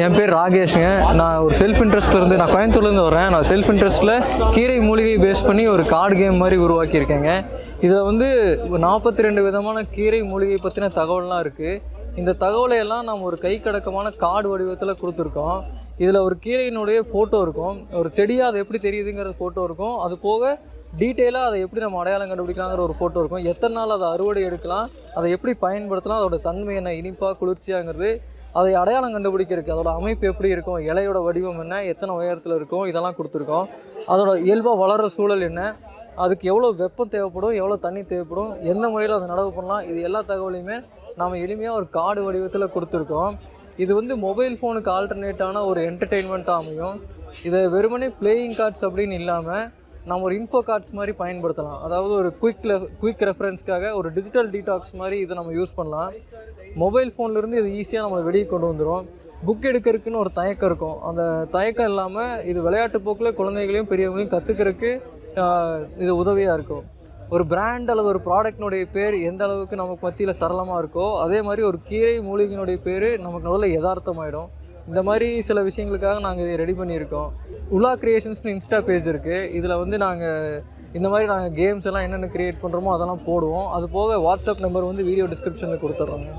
என் பேர் ராகேஷுங்க. நான் ஒரு செல்ஃப் இன்ட்ரெஸ்ட்லேருந்து நான் கோயம்புத்தூர்லேருந்து வரேன். நான் செல்ஃப் இன்ட்ரெஸ்ட்டில் கீரை மூலிகை பேஸ் பண்ணி ஒரு கார்டு கேம் மாதிரி உருவாக்கியிருக்கேங்க. இதில் வந்து 42 விதமான கீரை மூலிகை பற்றின தகவல்லாம் இருக்குது. இந்த தகவலை எல்லாம் நம்ம ஒரு கைக்கடக்கமான கார்டு வடிவத்தில் கொடுத்துருக்கோம். இதில் ஒரு கீரையினுடைய ஃபோட்டோ இருக்கும், ஒரு செடியாக அது எப்படி தெரியுதுங்கிற ஃபோட்டோ இருக்கும், அது போக டீட்டெயிலாக அதை எப்படி நம்ம அடையாளம் கண்டுபிடிக்கலாங்கிற ஒரு ஃபோட்டோ இருக்கும், எத்தனை நாள் அதை அறுவடை எடுக்கலாம், அதை எப்படி பயன்படுத்தலாம், அதோட தன்மை என்ன, இனிப்பாக குளிர்ச்சியாங்கிறது, அதை அடையாளம் கண்டுபிடிக்கிறதுக்கு அதோட அமைப்பு எப்படி இருக்கும், இலையோட வடிவம் என்ன, எத்தனை உயரத்தில் இருக்கும், இதெல்லாம் கொடுத்துருக்கோம். அதோட இயல்பாக வளர்கிற சூழல் என்ன, அதுக்கு எவ்வளோ வெப்பம் தேவைப்படும், எவ்வளோ தண்ணி தேவைப்படும், எந்த முறையில் அதை நடவு பண்ணலாம், இது எல்லா தகவலையுமே நாம் எளிமையாக ஒரு கார்டு வடிவத்தில் கொடுத்துருக்கோம். இது வந்து மொபைல் ஃபோனுக்கு ஆல்டர்னேட்டான ஒரு என்டர்டெயின்மெண்ட்டாக அமையும். இதை வெறுமனே பிளேயிங் கார்ட்ஸ் அப்படின்னு இல்லாமல் நம்ம ஒரு இன்ஃபோ கார்ட்ஸ் மாதிரி பயன்படுத்தலாம். அதாவது ஒரு குயிக் ரெஃபரன்ஸ்க்காக ஒரு டிஜிட்டல் டீடாக்ஸ் மாதிரி இதை நம்ம யூஸ் பண்ணலாம். மொபைல் ஃபோன்லேருந்து இது ஈஸியாக நம்மளை வெளியே கொண்டு வந்துடும். புக் எடுக்கிறதுக்குன்னு ஒரு தயக்கம் இருக்கும், அந்த தயக்கம் இல்லாமல் இது விளையாட்டு போக்கில் குழந்தைகளையும் பெரியவங்களையும் கற்றுக்கிறதுக்கு இது உதவியாக இருக்கும். ஒரு பிராண்ட் அல்லது ஒரு ப்ராடக்ட்னுடைய பேர் எந்த அளவுக்கு நமக்கு மத்தியில் சரளமாக இருக்கோ, அதே மாதிரி ஒரு கீரை மூலிகையினுடைய பேர் நமக்கு நல்ல யதார்த்தமாயிடும். இந்த மாதிரி சில விஷயங்களுக்காக நாங்கள் இதை ரெடி பண்ணியிருக்கோம். உலா கிரியேஷன்ஸ்னு இன்ஸ்டா பேஜ் இருக்குது. இதில் வந்து நாங்கள் இந்த மாதிரி நாங்கள் கேம்ஸ் எல்லாம் என்னென்ன க்ரியேட் பண்ணுறோமோ அதெல்லாம் போடுவோம். அது போக வாட்ஸ்அப் நம்பர் வந்து வீடியோ டிஸ்கிரிப்ஷனில் கொடுத்துட்றோங்க.